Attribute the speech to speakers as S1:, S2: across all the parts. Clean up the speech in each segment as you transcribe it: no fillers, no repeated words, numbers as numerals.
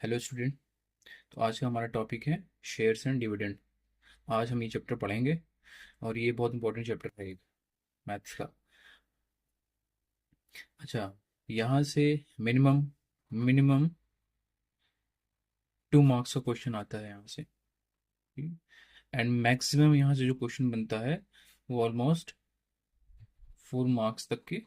S1: Hello student. तो आज का हमारा टॉपिक है शेयर्स एंड डिविडेंड। आज हम ये चैप्टर पढ़ेंगे और ये बहुत इंपॉर्टेंट चैप्टर है एक मैथ्स का। अच्छा, यहाँ से मिनिमम मिनिमम 2 मार्क्स का क्वेश्चन आता है यहाँ से। एंड मैक्सिमम यहाँ से जो क्वेश्चन बनता है वो ऑलमोस्ट 4 मार्क्स तक के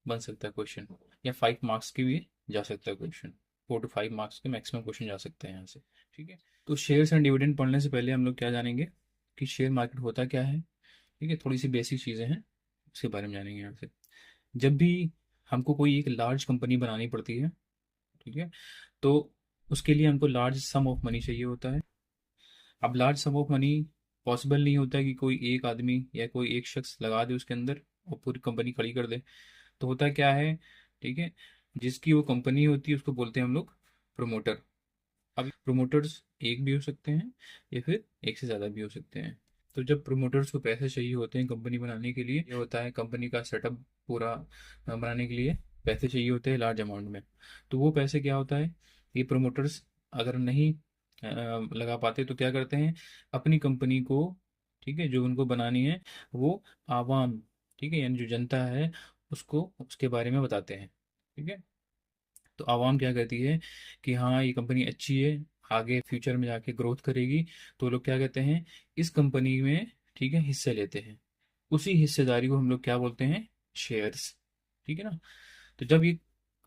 S1: बन सकता है क्वेश्चन, या 5 मार्क्स की भी जा सकता है क्वेश्चन। 4 to 5 मार्क्स के मैक्सिमम क्वेश्चन जा सकते हैं यहाँ से। ठीक है, तो शेयर्स एंड डिविडेंड पढ़ने से पहले हम लोग क्या जानेंगे कि शेयर मार्केट होता क्या है। ठीक है, थोड़ी सी बेसिक चीज़ें हैं, उसके बारे में जानेंगे यहाँ से। जब भी हमको कोई एक लार्ज कंपनी बनानी पड़ती है, ठीक है, तो उसके लिए हमको लार्ज सम ऑफ मनी चाहिए होता है। अब large some of money possible नहीं होता है कि कोई एक आदमी या कोई एक शख्स लगा दे उसके अंदर और पूरी कंपनी खड़ी कर दे। तो होता क्या है, ठीक है, जिसकी वो कंपनी होती है उसको बोलते हैं हम लोग प्रोमोटर। अब प्रोमोटर्स एक भी हो सकते हैं या फिर एक से ज़्यादा भी हो सकते हैं। तो जब प्रोमोटर्स को पैसे चाहिए होते हैं कंपनी बनाने के लिए, ये होता है कंपनी का सेटअप पूरा बनाने के लिए पैसे चाहिए होते हैं लार्ज अमाउंट में। तो वो पैसे क्या होता है, ये प्रोमोटर्स अगर नहीं लगा पाते तो क्या करते हैं, अपनी कंपनी को, ठीक है, जो उनको बनानी है वो आवाम, ठीक है, यानी जो जनता है उसको उसके बारे में बताते हैं। ठीक है, तो आवाम क्या कहती है कि हाँ ये कंपनी अच्छी है, आगे फ्यूचर में जाके ग्रोथ करेगी। तो लोग क्या कहते हैं, इस कंपनी में, ठीक है, हिस्से लेते हैं। उसी हिस्सेदारी को हम लोग क्या बोलते हैं, शेयर्स। ठीक है ना। तो जब ये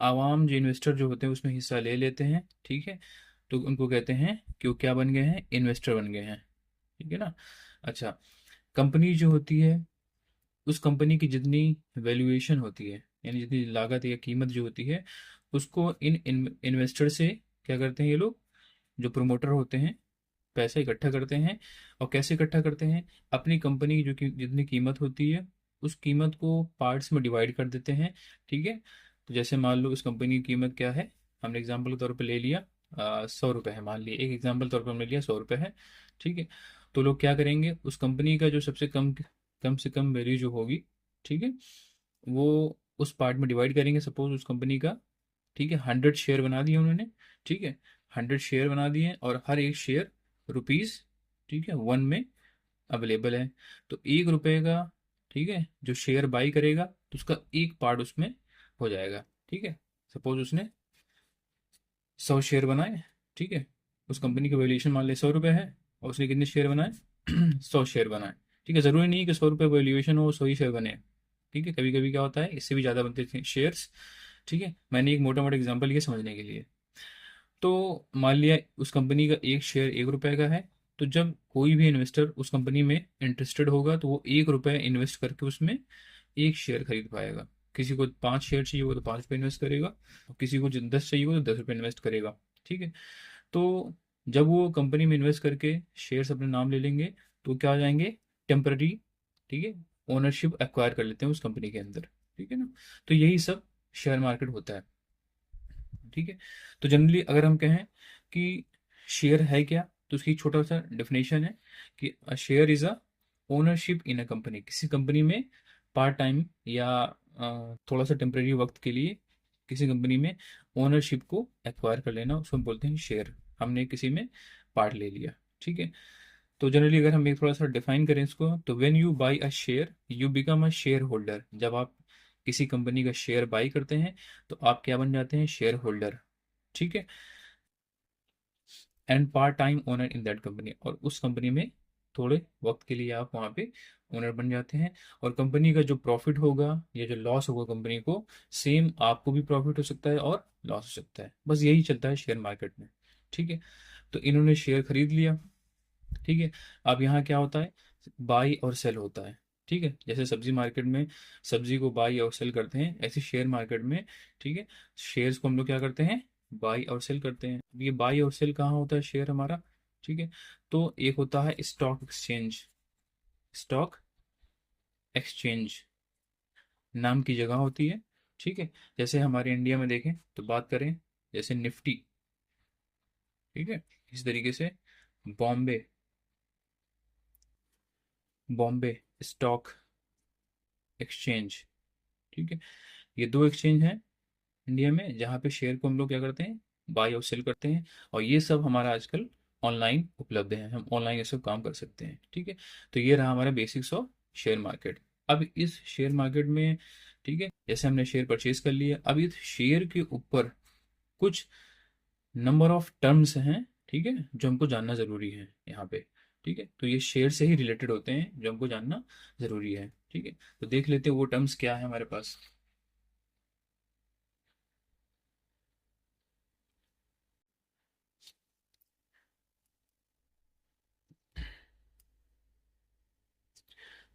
S1: आवाम जो इन्वेस्टर जो होते हैं उसमें हिस्सा ले लेते हैं, ठीक है, तो उनको कहते हैं कि वो क्या बन गए हैं, इन्वेस्टर बन गए हैं। ठीक है ना। अच्छा, कंपनी जो होती है, उस कंपनी की जितनी वैल्यूएशन होती है, यानी जितनी लागत या कीमत जो होती है, उसको इन इन्वेस्टर से क्या करते हैं ये लोग, जो प्रोमोटर होते हैं, पैसा इकट्ठा करते हैं। और कैसे इकट्ठा करते हैं, अपनी कंपनी की जो जितनी कीमत होती है उस कीमत को पार्ट्स में डिवाइड कर देते हैं। ठीक है, तो जैसे मान लो उस कंपनी की कीमत क्या है, हमने एग्जाम्पल के तौर पर ले लिया 100 रुपये है, मान लिया एक एग्जाम्पल तौर पर हमने लिया 100 रुपये है। ठीक है, तो लोग क्या करेंगे, उस कंपनी का जो सबसे कम कम से कम वैल्यू जो होगी, ठीक है, वो उस पार्ट में डिवाइड करेंगे। सपोज उस कंपनी का, ठीक है, 100 शेयर बना दिए उन्होंने। ठीक है, 100 शेयर बना दिए और हर एक शेयर रुपीज, ठीक है, 1 में अवेलेबल है। तो 1 रुपए का, ठीक है, जो शेयर बाई करेगा तो उसका एक पार्ट उसमें हो जाएगा। ठीक है, सपोज उसने 100 शेयर बनाए। ठीक है, उस कंपनी की वैल्यूएशन मान ले 100 रुपये है और उसने कितने शेयर बनाए 100 शेयर बनाए। ठीक है, जरूरी नहीं है कि 100 रुपये वैल्यूएशन हो 100 ही शेयर बने। ठीक है, कभी कभी क्या होता है इससे भी ज़्यादा बनते थे शेयर्स। ठीक है, मैंने एक मोटा मोटा एग्जाम्पल लिया समझने के लिए। तो मान लिया उस कंपनी का एक शेयर 1 रुपए का है। तो जब कोई भी इन्वेस्टर उस कंपनी में इंटरेस्टेड होगा तो वो 1 रुपए इन्वेस्ट करके उसमें एक शेयर खरीद पाएगा। किसी को 5 शेयर चाहिए होगा तो 5 रुपये इन्वेस्ट करेगा, और किसी को 10 चाहिए होगा तो 10 रुपये इन्वेस्ट करेगा। ठीक है, तो जब वो कंपनी में इन्वेस्ट करके शेयर्स अपने नाम ले लेंगे तो क्या हो जाएंगे, टेम्पररी, ठीक है, ओनरशिप एक्वायर कर लेते हैं उस कंपनी के अंदर। ठीक है ना। तो यही सब शेयर मार्केट होता है। ठीक है, तो जनरली अगर हम कहें कि शेयर है क्या, तो उसकी एक छोटा सा डेफिनेशन है कि share is a ownership in a company. किसी कंपनी में पार्ट टाइम या थोड़ा सा टेम्परेरी वक्त के लिए किसी कंपनी में ओनरशिप को एक्वायर कर लेना, उसको हम बोलते हैं शेयर। हमने किसी में पार्ट ले लिया। ठीक है, तो जनरली अगर हम एक थोड़ा सा डिफाइन करें इसको, तो when you by a share you become a share holder. जब आप किसी कंपनी का शेयर बाई करते हैं तो आप क्या बन जाते हैं, शेयर होल्डर। ठीक है, and part time owner in that company, और उस कंपनी में थोड़े वक्त के लिए आप वहाँ पे ओनर बन जाते हैं। और कंपनी का जो प्रॉफिट होगा या जो लॉस होगा कंपनी को, सेम आपको भी प्रॉफिट हो सकता है और लॉस हो सकता है। बस यही चलता है शेयर मार्केट में। ठीक है, तो इन्होंने शेयर खरीद लिया। ठीक है, अब यहाँ क्या होता है, बाई और सेल होता है। ठीक है, जैसे सब्जी मार्केट में सब्जी को बाई और सेल करते हैं, ऐसे शेयर मार्केट में, ठीक है, शेयर्स को हम लोग क्या करते हैं, बाई और सेल करते हैं। अब ये बाई और सेल कहाँ होता है शेयर हमारा। ठीक है, तो एक होता है स्टॉक एक्सचेंज। स्टॉक एक्सचेंज नाम की जगह होती है। ठीक है, जैसे हमारे इंडिया में देखें तो बात करें, जैसे निफ्टी, ठीक है, इस तरीके से बॉम्बे, बॉम्बे स्टॉक एक्सचेंज। ठीक है, ये दो एक्सचेंज हैं इंडिया में जहाँ पे शेयर को हम लोग क्या करते हैं, बाय और सेल करते हैं, और ये सब हमारा आजकल ऑनलाइन उपलब्ध है, हम ऑनलाइन ये सब काम कर सकते हैं। ठीक है, तो ये रहा हमारा बेसिक्स ऑफ शेयर मार्केट। अब इस शेयर मार्केट में, ठीक है, जैसे हमने शेयर परचेज कर लिया, अब इस शेयर के ऊपर कुछ नंबर ऑफ टर्म्स हैं, ठीक है, जो हमको जानना जरूरी है यहाँ पे। ठीक है, तो ये शेयर से ही रिलेटेड होते हैं जो हमको जानना जरूरी है। ठीक है, तो देख लेते हैं वो टर्म्स क्या है हमारे पास।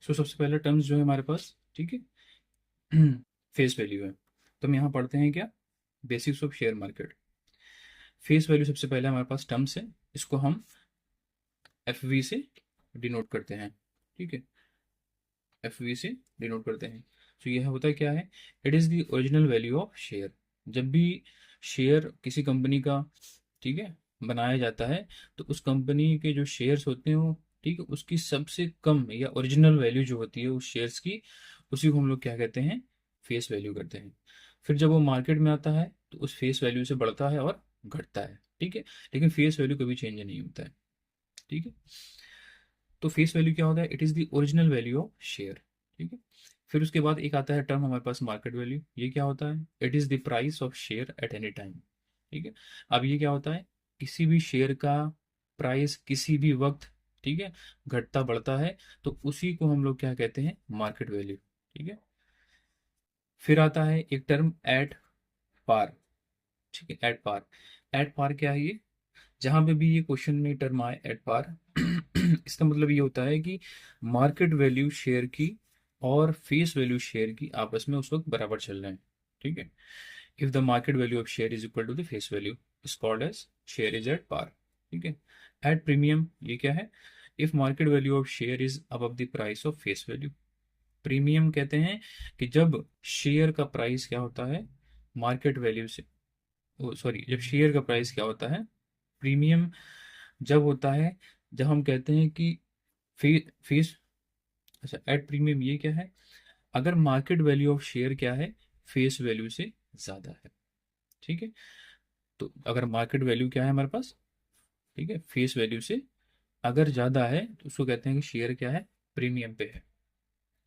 S1: सो सबसे पहला टर्म्स जो है हमारे पास, ठीक है, फेस वैल्यू है। तो हम यहाँ पढ़ते हैं क्या, basics of share market. Face value सबसे पहले हमारे पास टर्म्स है, इसको हम एफ वी से डिनोट करते हैं। ठीक है, एफ वी से डिनोट करते हैं। तो यह होता है क्या है, it is the original value of share. जब भी शेयर किसी कंपनी का, ठीक है, बनाया जाता है, तो उस कंपनी के जो शेयर्स होते हैं वो, ठीक है, उसकी सबसे कम या ओरिजिनल वैल्यू जो होती है उस शेयर्स की, उसी को हम लोग क्या कहते हैं, फेस वैल्यू करते हैं। फिर जब वो मार्केट में आता है तो उस फेस वैल्यू से बढ़ता है और घटता है। ठीक है, लेकिन फेस वैल्यू कभी चेंज नहीं होता है। ठीक है, तो फेस वैल्यू क्या होता है, it is the original value of share. ठीक है, फिर उसके बाद एक आता है टर्म हमारे पास मार्केट वैल्यू। ये क्या होता है, it is the price of share at any time. ठीक है, अब ये क्या होता है, किसी भी शेयर का प्राइस किसी भी वक्त, ठीक है, घटता बढ़ता है, तो उसी को हम लोग क्या कहते हैं, मार्केट वैल्यू। ठीक है, फिर आता है एक टर्म एट पार। ठीक है, एट पार। एट पार क्या है ये, जहां पे भी ये क्वेश्चन में टर्म आए एट पार, इसका मतलब ये होता है कि मार्केट वैल्यू शेयर की और फेस वैल्यू शेयर की आपस में उस वक्त बराबर चल रहे हैं। ठीक है, if the market value of share is equal to the face value is called as share is at par. ठीक है, एट प्रीमियम ये क्या है, if market value of share is above the price of face value. Premium कहते हैं कि जब share का प्राइस क्या होता है, मार्केट वैल्यू से, सॉरी, जब शेयर का प्राइस क्या होता है, प्रीमियम जब होता है, जब हम कहते हैं कि फीस, अच्छा, एट प्रीमियम ये क्या है, अगर मार्केट वैल्यू ऑफ शेयर क्या है, फेस वैल्यू से ज्यादा है। ठीक है, तो अगर मार्केट वैल्यू क्या है हमारे पास, ठीक है, फेस वैल्यू से अगर ज्यादा है तो उसको कहते हैं कि शेयर क्या है, प्रीमियम पे है।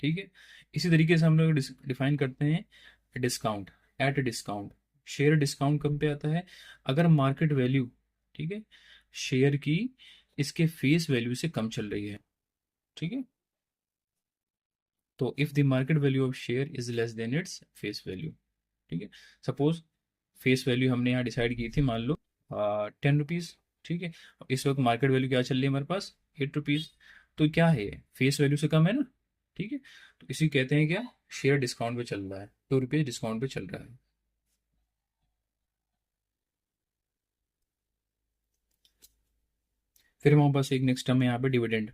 S1: ठीक है, इसी तरीके से हम लोग डिफाइन करते हैं discount. At discount, share discount कब पे आता है, अगर मार्केट वैल्यू, ठीक है, शेयर की इसके फेस वैल्यू से कम चल रही है। ठीक है, तो if the market value of share is less than its face value. ठीक है, सपोज फेस वैल्यू हमने यहाँ डिसाइड की थी, मान लो 10 रुपीज़। ठीक है, इस वक्त मार्केट वैल्यू क्या चल रही है हमारे पास, 8 रुपीज़। तो क्या है ये, फेस वैल्यू से कम है ना। ठीक है, तो इसी कहते हैं क्या, शेयर डिस्काउंट पे चल रहा है, 2 रुपये डिस्काउंट पे चल रहा है। फिर हमारे पास एक नेक्स्ट टर्म है यहाँ पे डिविडेंड।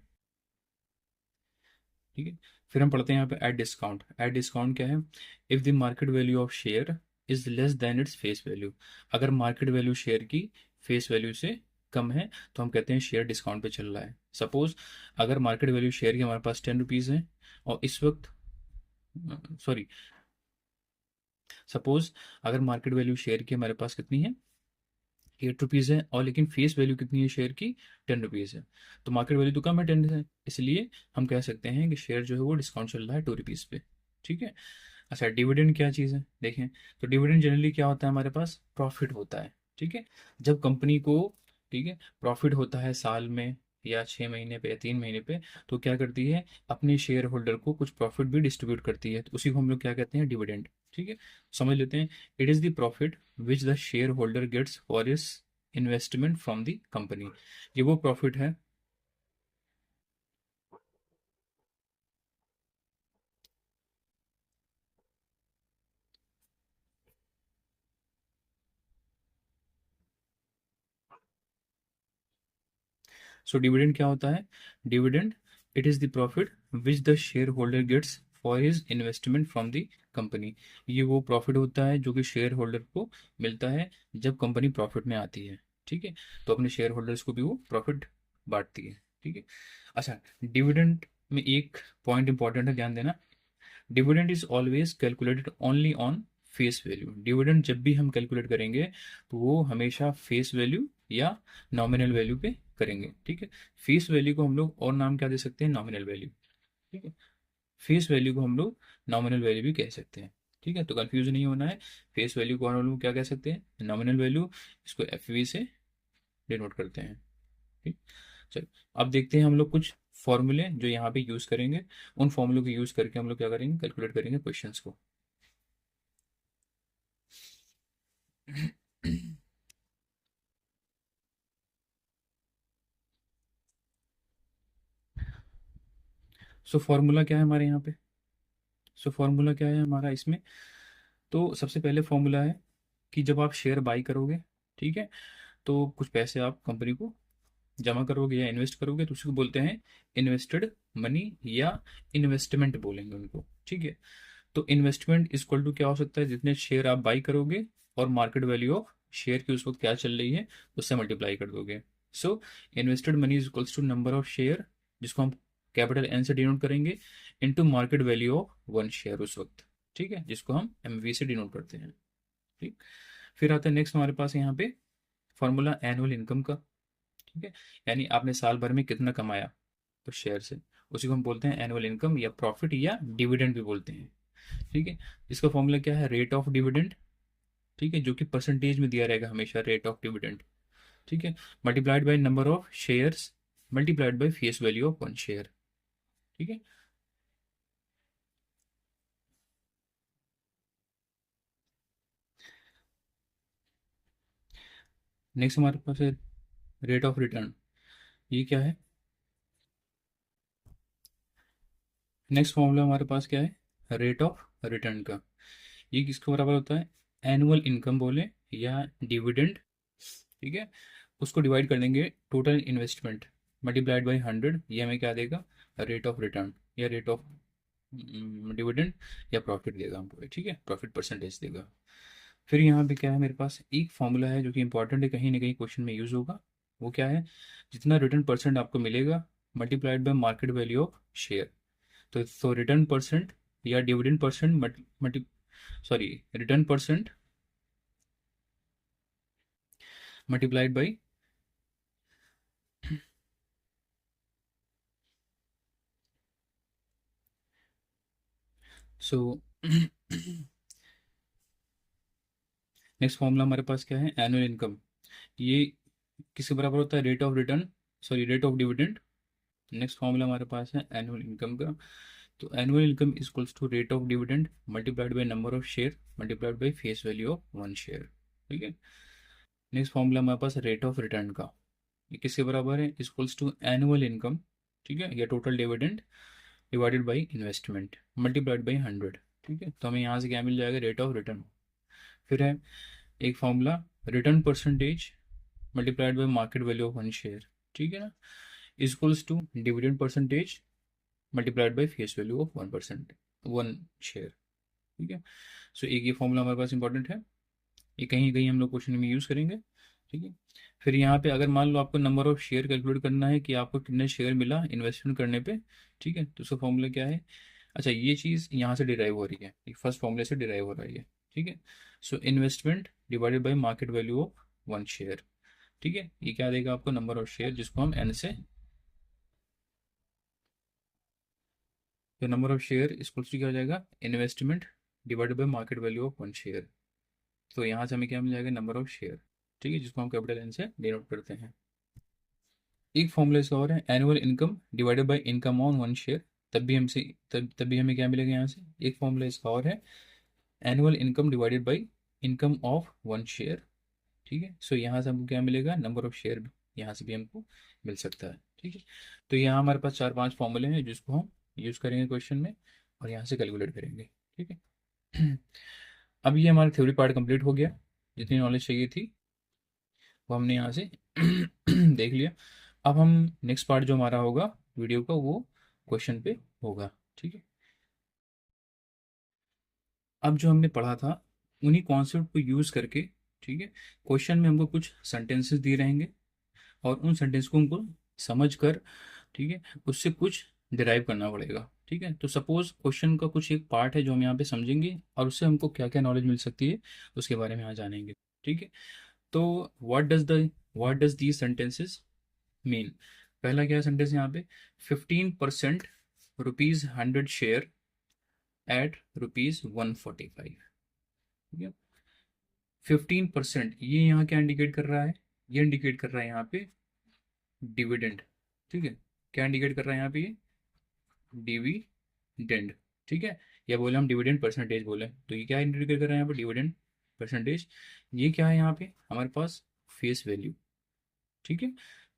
S1: ठीक है, फिर हम पढ़ते हैं यहाँ पे एट डिस्काउंट। एट डिस्काउंट क्या है, if the market value of share is less than its face value. अगर मार्केट वैल्यू शेयर की फेस वैल्यू से कम है तो हम कहते हैं शेयर डिस्काउंट पे चल रहा है। सपोज अगर मार्केट वैल्यू शेयर की हमारे पास 10 रुपीज़ है, और इस वक्त, सॉरी, सपोज अगर मार्केट वैल्यू शेयर की हमारे पास कितनी है, 8 रुपीज़ है, और लेकिन फेस वैल्यू कितनी है शेयर की, 10 रुपीज़ है, तो मार्केट वैल्यू तो कम है, 10 है, इसलिए हम कह सकते हैं कि शेयर जो है वो डिस्काउंट चल रहा है 2 रुपीज़ पे। ठीक है, अच्छा, डिविडेंड क्या चीज़ है देखें, तो डिविडेंड जनरली क्या होता है हमारे पास, प्रॉफिट होता है। ठीक है, जब कंपनी को, ठीक है, प्रॉफिट होता है साल में या 6 महीने पे या 3 महीने पे, तो क्या करती है, अपने शेयर होल्डर को कुछ प्रॉफिट भी डिस्ट्रीब्यूट करती है, तो उसी को हम लोग क्या कहते हैं, डिविडेंड। ठीक है, समझ लेते हैं, it is the profit which the share holder gets for is investment from the company. ये वो प्रॉफिट है। सो डिविडेंड क्या होता है, dividend, it is the profit which the share holder gets for his investment from the company. ये वो profit होता है जो कि शेयर होल्डर को मिलता है जब कंपनी प्रॉफिट में आती है। ठीक है, तो अपने शेयर होल्डर्स को भी वो प्रॉफिट बांटती है। ठीक है, अच्छा, डिविडेंड में एक पॉइंट इंपॉर्टेंट है, ध्यान देना, dividend is always calculated only on face value. Dividend जब भी हम कैलकुलेट करेंगे तो वो हमेशा फेस वैल्यू या नॉमिनल वैल्यू पे करेंगे, ठीक है। फेस वैल्यू को हम लोग और नाम क्या दे सकते हैं, नॉमिनल वैल्यू, ठीक है। फेस वैल्यू को हम लोग नॉमिनल वैल्यू भी कह सकते हैं, ठीक है। तो कंफ्यूज नहीं होना है, फेस वैल्यू को हम लोग क्या कह सकते हैं, नॉमिनल वैल्यू। इसको एफ वी से डिनोट करते हैं, ठीक। चलो अब देखते हैं हम लोग कुछ फॉर्मूले जो यहाँ पे यूज करेंगे। उन फॉर्मूलों को यूज करके हम लोग क्या करेंगे, कैलकुलेट करेंगे क्वेश्चंस को। सो फॉर्मूला क्या है हमारे यहाँ पे, सो फॉर्मूला क्या है हमारा इसमें। तो सबसे पहले फॉर्मूला है कि जब आप शेयर बाई करोगे, ठीक है, तो कुछ पैसे आप कंपनी को जमा करोगे या इन्वेस्ट करोगे, तो उसको बोलते हैं इन्वेस्टेड मनी या इन्वेस्टमेंट बोलेंगे उनको, ठीक है। तो इन्वेस्टमेंट इक्वल टू क्या हो सकता है, जितने शेयर आप बाई करोगे और मार्केट वैल्यू ऑफ शेयर की उस वक्त क्या चल रही है उससे मल्टीप्लाई कर दोगे। So invested money is equals to number of share, जिसको हम कैपिटल एन से डिनोट करेंगे, into market value of one share उस वक्त, ठीक है, जिसको हम एमवी से डिनोट करते हैं, ठीक। फिर आता है नेक्स्ट हमारे पास यहाँ पे फॉर्मूला एनुअल इनकम का, ठीक है। यानी आपने साल भर में कितना कमाया तो शेयर से, उसी को हम बोलते हैं एनुअल इनकम या प्रॉफिट या डिविडेंड भी बोलते हैं, ठीक है। इसका फॉर्मूला क्या है, रेट ऑफ डिविडेंड, ठीक है, जो कि परसेंटेज में दिया रहेगा हमेशा, रेट ऑफ डिविडेंड, ठीक है, multiplied by number of shares multiplied by face value of one share, ठीक है। नेक्स्ट हमारे पास है रेट ऑफ रिटर्न, ये क्या है। नेक्स्ट फॉर्मूला हमारे पास क्या है, रेट ऑफ रिटर्न का। ये किसके बराबर होता है, एनुअल इनकम बोले या डिविडेंड, ठीक है, उसको डिवाइड कर देंगे टोटल इन्वेस्टमेंट मल्टीप्लाइड बाई 100, ये हमें क्या देगा, रेट ऑफ रिटर्न या रेट ऑफ डिविडेंड या प्रॉफिट देगा हमको, ठीक है, प्रॉफिट परसेंटेज देगा। फिर यहाँ पे क्या है, मेरे पास एक फॉर्मूला है जो कि इंपॉर्टेंट है, कहीं ना कहीं क्वेश्चन में यूज होगा। वो क्या है, जितना रिटर्न परसेंट आपको मिलेगा multiplied by market value of share. तो रिटर्न परसेंट या dividend percent multi sorry return percent multiplied by, so next formula हमारे पास क्या है, एनुअल इनकम। ये किसके बराबर होता है, rate of return sorry rate of dividend. Next formula हमारे पास है एनुअल इनकम का। तो annual income is equals to rate of dividend multiplied by number of share multiplied by face value of one share, ठीक है। Next formula हमारे पास rate of return का, ये किसके बराबर है, इक्वल्स टू एनुअल इनकम, ठीक है, या total dividend divided by investment multiplied by 100, ठीक है। तो हमें यहाँ से क्या मिल जाएगा, रेट ऑफ रिटर्न। फिर है एक formula return percentage multiplied by market value of one share, ठीक है ना, equals to dividend percentage multiplied by face value of 1%, one share, ठीक है। सो एक ये फॉर्मूला हमारे पास इंपॉर्टेंट है, ये कहीं कहीं हम लोग क्वेश्चन में यूज़ करेंगे, ठीक है। फिर यहाँ पे अगर मान लो आपको नंबर ऑफ शेयर कैलकुलेट करना है कि आपको कितने शेयर मिला इन्वेस्टमेंट करने पे, ठीक है, तो उसका फॉर्मूला क्या है। अच्छा ये चीज़ यहाँ से डिराइव हो रही है, फर्स्ट फॉर्मूले से डिराइव हो रही है, ठीक है। So investment divided by market value of one share, ठीक है, ये क्या देगा आपको, नंबर ऑफ शेयर, जिसको हम एन से, तो number of share equal to क्या हो जाएगा, investment divided by market value of one share. तो यहाँ से हमें क्या मिल जाएगा, नंबर ऑफ शेयर, ठीक है, जिसको हम कैपिटल एन से डिनोट करते हैं। एक फॉर्मूला इसका और है annual income divided by income on one share, तब भी हमसे तब भी हमें क्या मिलेगा यहाँ से, एक फॉर्मूला इसका और है annual income divided by income of one share, ठीक है। सो यहाँ से हमको क्या मिलेगा, नंबर ऑफ शेयर, यहाँ से भी हमको मिल सकता है, ठीक है। तो यहाँ हमारे पास 4-5 फॉर्मूले हैं जिसको हम यूज़ करेंगे क्वेश्चन में और यहाँ से कैलकुलेट करेंगे, ठीक है। अब ये हमारा थ्योरी पार्ट कंप्लीट हो गया, जितनी नॉलेज चाहिए थी वो हमने यहाँ से देख लिया। अब हम नेक्स्ट पार्ट जो हमारा होगा वीडियो का, वो क्वेश्चन पे होगा, ठीक है। अब जो हमने पढ़ा था उन्हीं कॉन्सेप्ट को यूज़ करके, ठीक है, क्वेश्चन में हमको कुछ सेंटेंसेस दिए रहेंगे और उन सेंटेंस को हमको समझ कर, ठीक है, उससे कुछ डिराइव करना पड़ेगा। ठीक है, तो सपोज क्वेश्चन का कुछ एक पार्ट है जो हम यहाँ पे समझेंगे और उससे हमको क्या क्या नॉलेज मिल सकती है उसके बारे में यहाँ जानेंगे। ठीक है, तो what does the sentences mean. पहला क्या सेंटेंस यहाँ पे, 15% ₹100 शेयर एट ₹145। ठीक है, 15% ये यहाँ क्या इंडिकेट कर रहा है, ये इंडिकेट कर रहा है यहाँ पे डिविडेंड। ठीक है, क्या इंडिकेट कर रहा है यहाँ पे, ये डिविडेंड। ठीक है, या बोले हम डिविडेंड परसेंटेज बोले तो ये क्या इंडिकेट कर रहा है यहाँ पे, डिविडेंड परसेंटेज। ये क्या है यहाँ पे हमारे पास, फेस वैल्यू। ठीक है,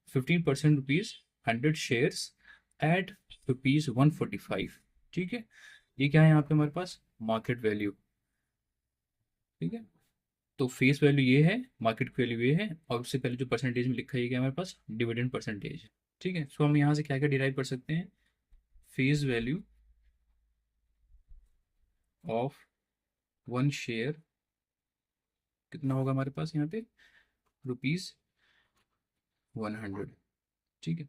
S1: 15% ₹100 शेयर्स एट ₹145। ठीक है, ये क्या है यहाँ पे हमारे पास, मार्केट वैल्यू। ठीक है, तो फेस वैल्यू ये है, मार्केट वैल्यू ये है, और उससे पहले जो परसेंटेज में लिखा है ये क्या है हमारे पास, डिविडेंड परसेंटेज। ठीक है, सो हम यहाँ से क्या क्या डिराइव कर सकते हैं, face value of one share कितना होगा हमारे पास यहाँ पे, ₹100। ठीक है,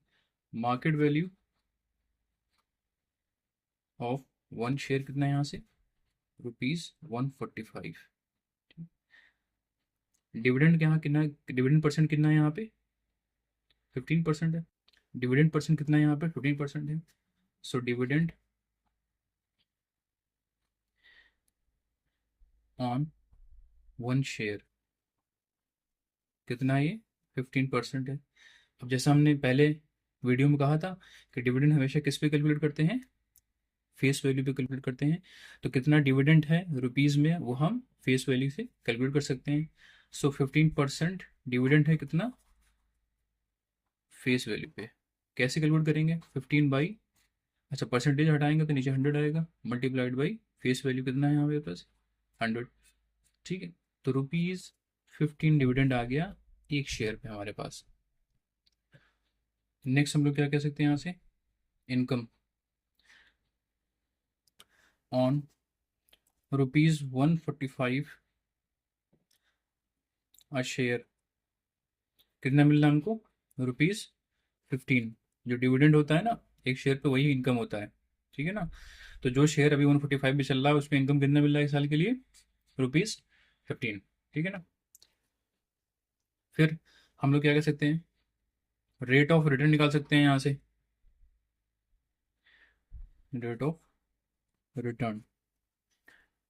S1: market value of one share कितना है यहाँ से, ₹145। डिविडेंड यहाँ कितना, डिविडेंड परसेंट कितना है यहाँ पे, 15% है। डिविडेंड परसेंट कितना है यहाँ पे, 15% है। So dividend on one share कितना है, ये 15% है। अब जैसा हमने पहले वीडियो में कहा था कि डिविडेंड हमेशा किस पे कैलकुलेट करते हैं, फेस वैल्यू पे कैलकुलेट करते हैं। तो कितना डिविडेंड है रुपीज़ में वो हम फेस वैल्यू से कैलकुलेट कर सकते हैं। सो 15% डिविडेंड है कितना, फेस वैल्यू पे। कैसे कैलकुलेट करेंगे, 15 बाई, अच्छा परसेंटेज हटाएंगे तो नीचे 100 आएगा, मल्टीप्लाइड बाई फेस वैल्यू कितना है हमारे पास, 100। ठीक है, तो ₹15 डिविडेंड आ गया एक शेयर पे हमारे पास। नेक्स्ट हम लोग क्या कह सकते हैं यहाँ से, इनकम ऑन ₹145 अ शेयर। कितना मिल रहा है हमको, ₹15। जो डिविडेंड होता है ना एक शेयर पे, वही इनकम होता है। ठीक है ना, तो जो शेयर अभी 145 में चल रहा है उसमें इनकम कितना मिल रहा है एक साल के लिए, ₹15। ठीक है ना, फिर हम लोग क्या कर सकते हैं, रेट ऑफ रिटर्न निकाल सकते हैं यहाँ से। रेट ऑफ रिटर्न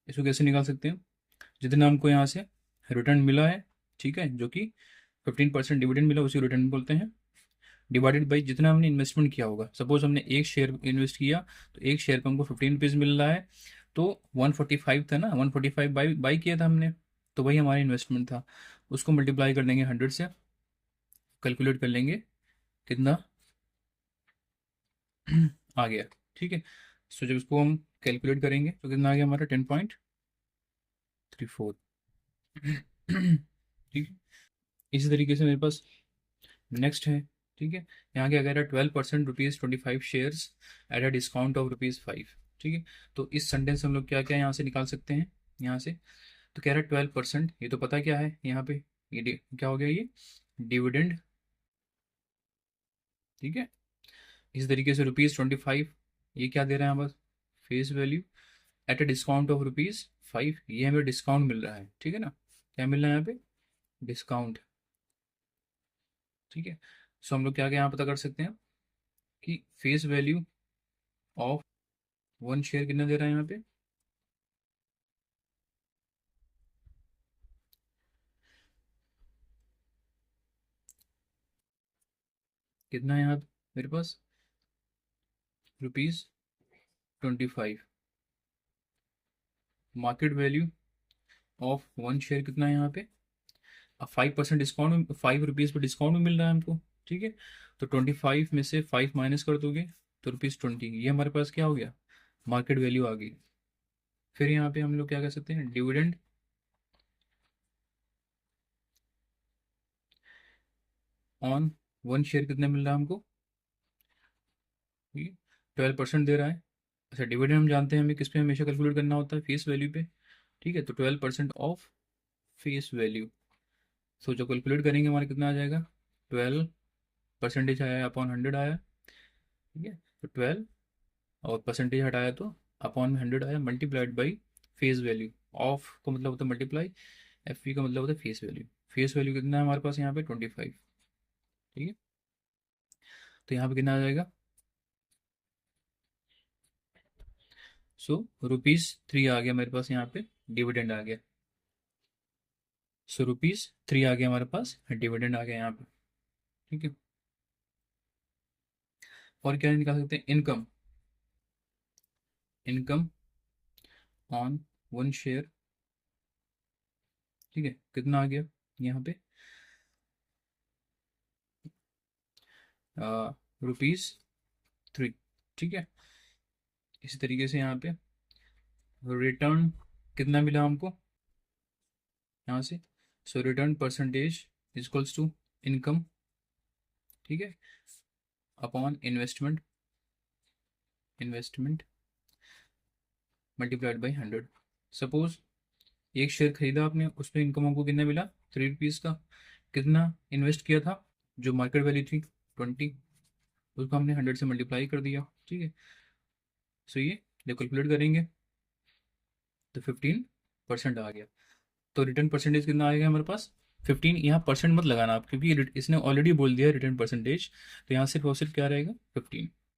S1: इसको कैसे निकाल सकते हैं, जितना हमको यहाँ से रिटर्न मिला है, ठीक है, जो कि 15% डिविडेंड मिला उसी रिटर्न बोलते हैं, डिवाइडेड बाई जितना हमने इन्वेस्टमेंट किया होगा। सपोज हमने एक शेयर इन्वेस्ट किया तो एक शेयर पर हमको ₹15 मिल रहा है, तो 145 था ना, 145 बाई किया था हमने, तो वही हमारा इन्वेस्टमेंट था। उसको मल्टीप्लाई कर देंगे 100 से, कैलकुलेट कर लेंगे कितना आ गया। ठीक है, सो जब इसको हम कैलकुलेट करेंगे तो कितना आ गया हमारा, 10.34। ठीक है, इसी तरीके से मेरे पास नेक्स्ट है। ठीक है, यहाँ क्या कह रहा है, 12% ₹25 shares at a discount of ₹5। ठीक है, तो इस सेंटेंस हम लोग क्या क्या यहाँ से निकाल सकते हैं, यहाँ से तो कह रहा है 12%, ये तो पता क्या है यहाँ पे, ये क्या हो गया, ये डिविडेंड। ठीक है, इस तरीके से ₹25 ये क्या दे रहे हैं बस, face value at a discount of ₹5, ये हमें डिस्काउंट मिल रहा है। ठीक है ना, क्या मिल रहा है यहाँ पे, डिस्काउंट। ठीक है, सो हम लोग क्या क्या यहाँ पता कर सकते हैं कि face value of one share कितना दे रहा है यहाँ पे, कितना है यहाँ पे मेरे पास, ₹25। Market value of one share कितना है यहाँ पे, अब 5% डिस्काउंट, ₹5 पे डिस्काउंट में मिल रहा है हमको। ठीक है, तो 25 में से 5 माइनस कर दोगे तो ₹20, ये हमारे पास क्या हो गया, मार्केट वैल्यू आ गई। फिर यहाँ पे हम लोग क्या कर सकते हैं, डिविडेंड ऑन वन शेयर कितना मिल रहा है हमको, 12% दे रहा है। अच्छा, डिविडेंड हम जानते हैं हमें किस पे हमेशा कैलकुलेट करना होता है, फेस वैल्यू पे। ठीक है, तो 12% ऑफ फेस वैल्यू, सो जो कैलकुलेट करेंगे हमारा कितना आ जाएगा, 12 परसेंटेज आया अपॉन 100 आया। ठीक है, तो 12 और परसेंटेज हटाया तो अपॉन में 100 आया, multiplied by face value. Of का मतलब होता है मल्टीप्लाई, एफ का मतलब होता है फेस वैल्यू। फेस वैल्यू कितना है हमारे पास यहाँ पे 25। ठीक है, तो यहाँ पे कितना आ जाएगा, सो ₹3 आ गया मेरे पास यहाँ पे, डिविडेंड आ गया। सो ₹3 आ गया हमारे पास, डिविडेंड आ गया यहाँ पे। ठीक है, और क्या निकाल सकते हैं, income, income on one share. ठीक है, कितना आ गया यहाँ पे, ₹3। ठीक है, इसी तरीके से यहाँ पे रिटर्न कितना मिला हमको यहाँ से, so return percentage equals to income. ठीक है, upon investment, investment multiplied by 100। Suppose एक शेयर खरीदा आपने, उस पर इनकम आपको कितना मिला, ₹3 का। कितना इन्वेस्ट किया था, जो मार्केट वैल्यू थी 20, उसको हमने 100 से मल्टीप्लाई कर दिया। ठीक है, सो ये जब कैलकुलेट करेंगे तो 15% आ गया। तो रिटर्न परसेंटेज कितना आएगा हमारे पास, 15। यहाँ परसेंट मत लगाना आप, क्योंकि इसने ऑलरेडी बोल दिया रिटर्न परसेंटेज, तो यहाँ सिर्फ और सिर्फ क्या रहेगा, 15।